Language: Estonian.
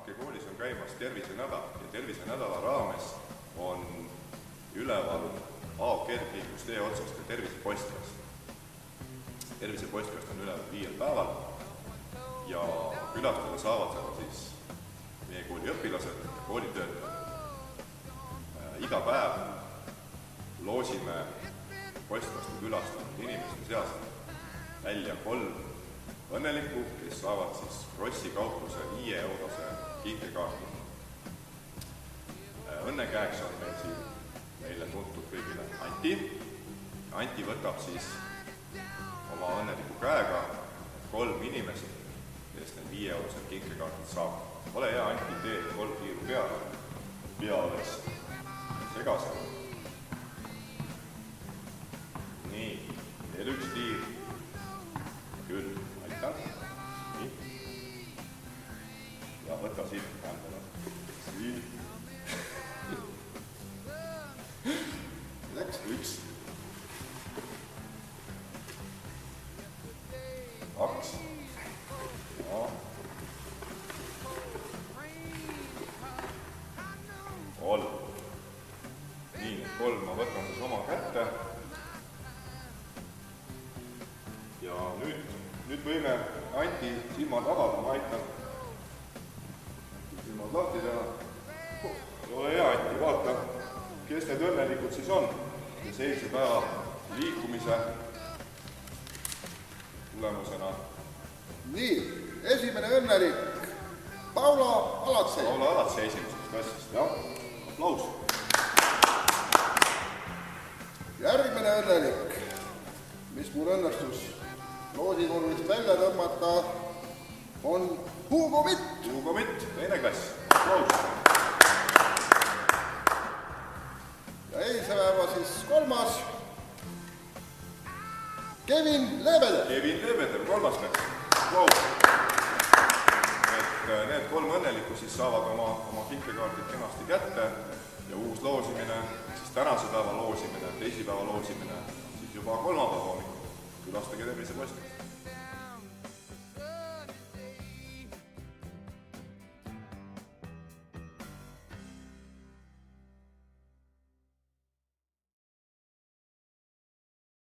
Ahke koolis on käimas tervisenädal ja tervisenädala raames on üleval AO kergliiklustee otsast ja tervisepostkast. Tervisepostkast on üleval 5 päeval ja külastada saavad seda siis meie kooli õpilased ja koolitöötajad. Iga päev loosime postkastu külastanud inimeste seast välja 3 õnnelikku, kes saavad siis Krossi kaupluse 5-eurose kinkekaardi. Õnnekäeks on meil siin meile tuntud kõigile Anti. Anti võtab siis oma õnneliku käega 3 inimest, kes need 5-eurosed kinkekaardid saavad. Ole hea, Anti, tee 3 tiiru peale. Pea oleks segasem. Nii, veel 1 tiir. Küll, aitäh. Nii. Ja võta siit kändele. Siit. Läks 1. 2. Ja. 3. Nii, need 3 ma võtan siis oma kätte. Ja nüüd võime Anti silmad avada, ma aitan. Silmad lahti teha. Ole hea, Anti, vaata, kes need õnnelikud siis on. Ja eilse päeva liikumise tulemusena. Nii, esimene õnnelik Paula Alatsee. Paula Alatsee esimesest klassist, jah. Aplaus. Järgmine õnnelik, mis mul õnnestus loosikorvist välja tõmmata, on Hugo Mitt. Hugo Mitt, 2. klass. Aplaus. Ja eilse päeva siis 3. Kevin Lebeder. Kevin Lebeder, 3. klass. Aplaus. Et need 3 õnnelikku siis saavad oma kinkekaardid kenasti kätte ja uus loosimine, siis tänase päeva loosimine, teisipäeva loosimine, siis juba kolmapäeva hommikul. Külastage tervisepostkast.